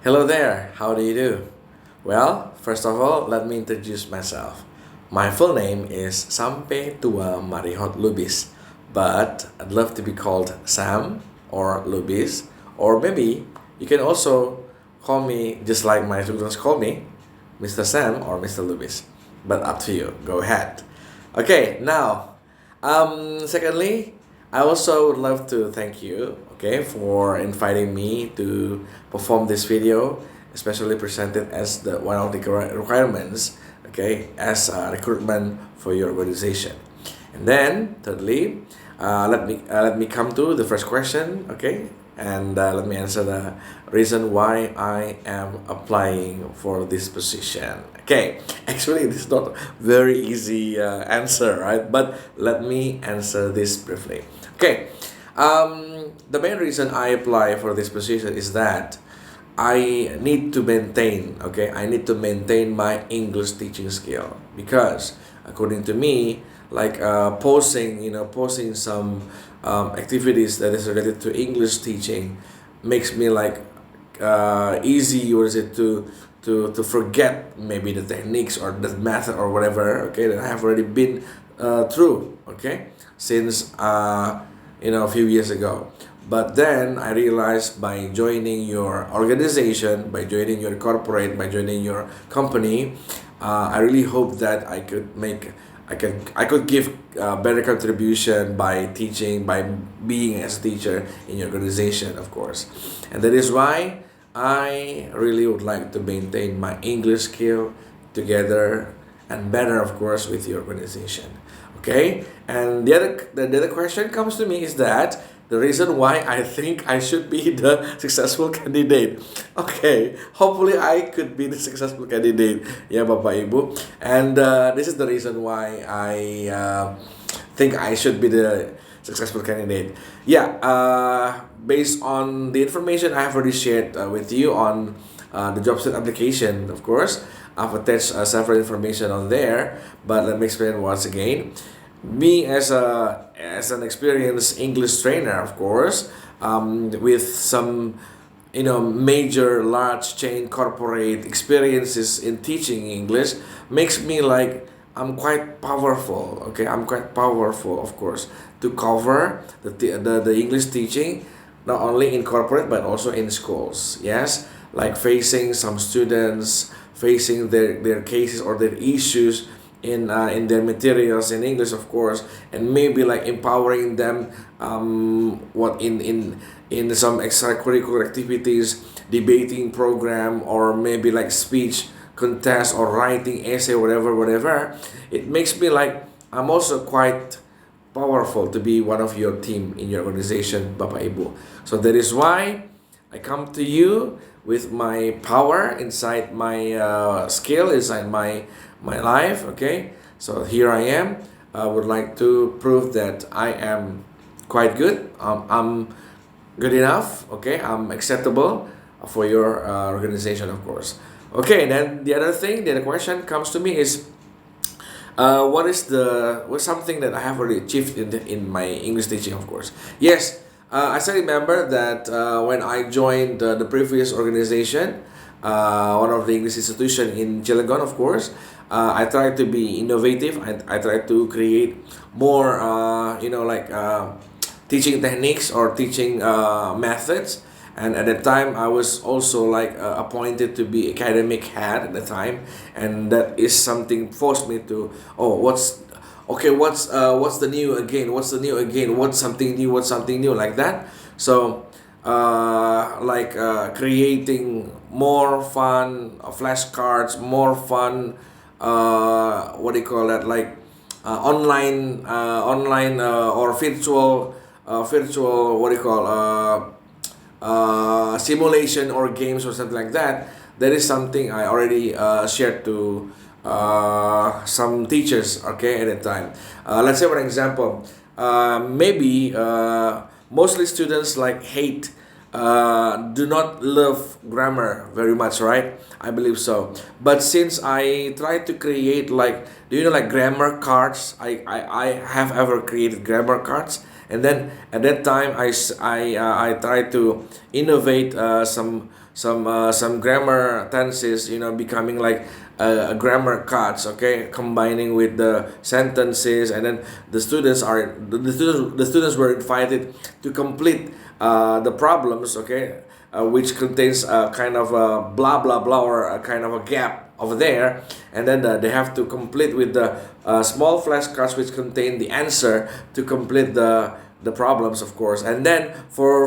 Hello there, how do you do? Well, first of all, let me introduce myself. My full name is Sampai Tua Marihot Lubis, but I'd love to be called Sam or Lubis, or maybe you can also call me just like my students call me, Mr. Sam or Mr. Lubis. But up to you, go ahead. Okay, now, secondly, I also would love to thank you, okay, for inviting me to perform this video, especially presented as the one of the requirements, okay, as a recruitment for your organization. And then, thirdly, let me come to the first question, okay, and let me answer the reason why I am applying for this position. Okay, actually, this is not very easy answer, right? But let me answer this briefly. Okay, the main reason I apply for this position is that I need to maintain, okay, I need to maintain my English teaching skill because according to me, like posting some activities that is related to English teaching makes me like easy or is it to forget maybe the techniques or the method or whatever, okay, that I have already been through, okay, since a few years ago. But then I realized by joining your organization, by joining your corporate, by joining your company, I really hope that I could give better contribution by teaching, by being as a teacher in your organization, of course. And that is why I really would like to maintain my English skill together and better, of course, with your organization. Okay? And the other question comes to me is that the reason why I think I should be the successful candidate. Okay, hopefully I could be the successful candidate. Ya, Bapak Ibu. And this is the reason why I think I should be the successful candidate. Yeah, based on the information I have already shared with you on the job set application, of course, I've attached several information on there. But let me explain once again. Me as an experienced English trainer, of course, with some major large chain corporate experiences in teaching English makes me like I'm quite powerful. Okay, I'm quite powerful, of course, to cover the English teaching not only in corporate but also in schools. Yes, like facing some students, facing their cases or their issues in their materials in English, of course, and maybe like empowering them what in some extracurricular activities, debating program, or maybe like speech contest or writing essay, whatever. It makes me like I'm also quite powerful to be one of your team in your organization, Bapak Ibu. So that is why I come to you with my power inside my skill, inside my life. Okay, so here I am. I would like to prove that I am quite good. I'm good enough. Okay, I'm acceptable for your organization, of course. Okay, then the other question comes to me is what's something that I have already achieved in my English teaching, of course. Yes, I still remember that when I joined the previous organization, one of the English institution in Cilegon, of course, I tried to be innovative. I tried to create more, teaching techniques or teaching methods. And at that time, I was also like appointed to be academic head at the time, and that is something forced me to, oh, what's the new again? What's the new again? What's something new? What's something new like that? So creating more fun flashcards, more fun, what do you call that? Like online or virtual, what do you call simulation or games or something like that. That is something I already shared to some teachers, okay, at that time. Let's say, for example, maybe mostly students like hate, do not love grammar very much, right? I believe so. But since I try to create like, do you know, like grammar cards? I have ever created grammar cards, And then at that time I tried to innovate some grammar tenses, becoming like grammar cards, okay, combining with the sentences. And then the students were invited to complete the problems, okay, which contains a kind of a blah blah blah, or a kind of a gap over there. And then they have to complete with the small flashcards which contain the answer to complete the problems, of course. And then for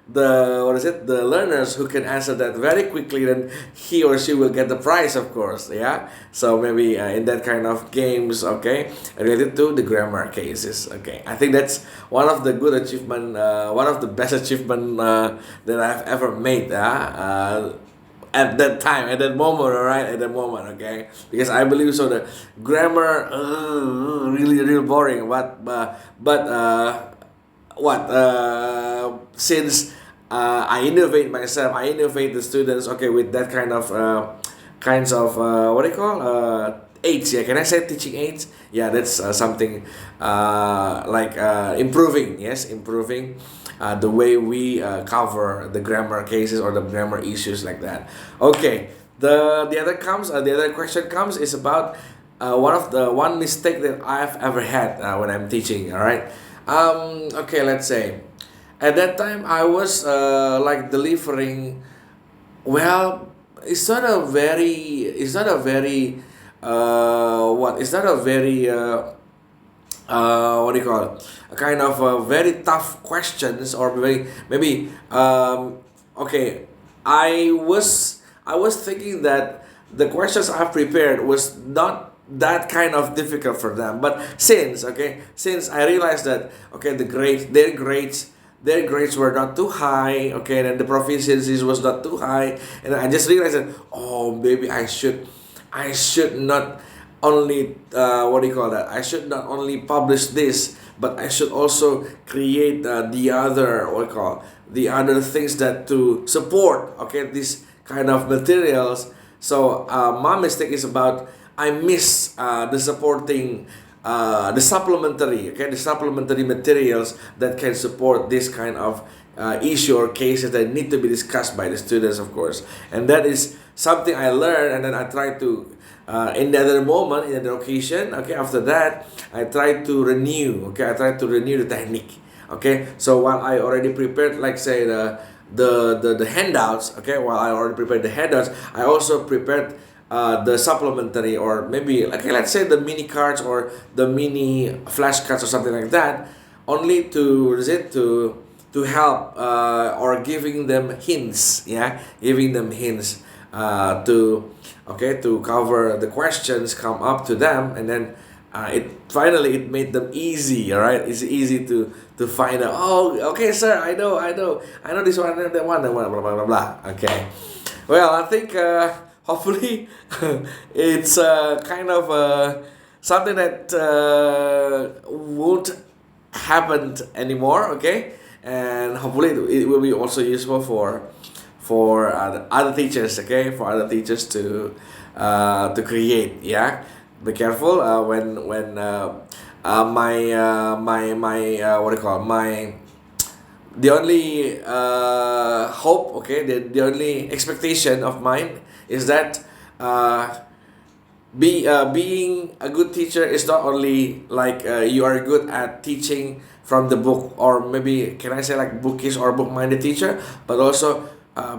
the what is it the learners who can answer that very quickly, then he or she will get the prize, of course. Yeah, so maybe in that kind of games, okay, related to the grammar cases. Okay, I think that's one of the good achievement, one of the best achievement that I've ever made, at that time, at that moment, all right, at that moment, okay, because I believe so the grammar, really real boring, but what since I innovate myself, I innovate the students, okay, with that kind of kinds of what do you call aids, yeah, can I say teaching aids? Yeah, that's something like improving, yes, improving the way we cover the grammar cases or the grammar issues like that. Okay, the other comes the other question comes is about one mistake that I've ever had when I'm teaching. All right, okay, let's say at that time I was like delivering, well, it's not a very what it's not a very what do you call it, a kind of very tough questions, or maybe okay, I was thinking that the questions I prepared was not that kind of difficult for them. But since I realized that, okay, their grades were not too high, okay, and the proficiencies was not too high, and I just realized that, oh, maybe I should not only what do you call that? I should not only publish this, but I should also create the other, what do you call, the other things that to support, okay, this kind of materials. So my mistake is about I miss the supporting, the supplementary materials that can support this kind of issue or cases that need to be discussed by the students, of course. And that is something I learned, and then I try to in the other moment, in the occasion, okay, after that I try to renew, okay, I try to renew the technique. Okay, so while I already prepared, like say the handouts, okay, while I already prepared the handouts, I also prepared the supplementary, or maybe, okay, let's say the mini cards or the mini flashcards or something like that, only to is it to help, or giving them hints, yeah, giving them hints to, okay, to cover the questions come up to them. And then it made them easy, all right, it's easy to find out, oh, okay, sir, I know this one, that one, blah blah blah blah. Okay, well, I think hopefully it's kind of something that won't happen anymore, okay, and hopefully it will be also useful for other teachers, okay, for other teachers to create, yeah. Be careful when what do you call, my the only hope, okay, the only expectation of mine is that being a good teacher is not only like you are good at teaching from the book, or maybe can I say like bookish or book-minded teacher, but also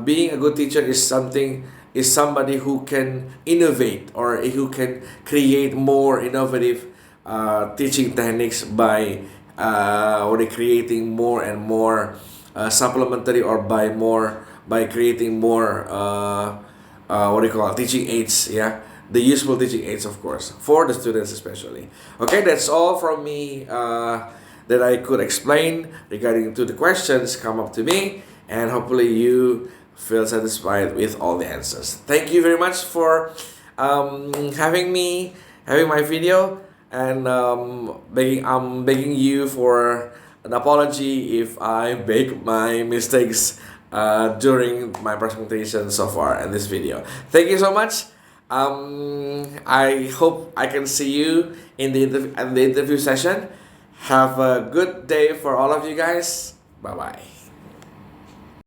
being a good teacher is somebody who can innovate, or who can create more innovative teaching techniques by or creating more and more supplementary, or by creating more what do you call it, teaching aids, yeah, the useful teaching aids, of course, for the students especially. Okay, that's all from me that I could explain regarding to the questions come up to me, and hopefully you feel satisfied with all the answers. Thank you very much for having my video, and I'm begging you for an apology if I make my mistakes during my presentation so far in this video. Thank you so much. I hope I can see you in the interview session. Have a good day for all of you guys. Bye bye.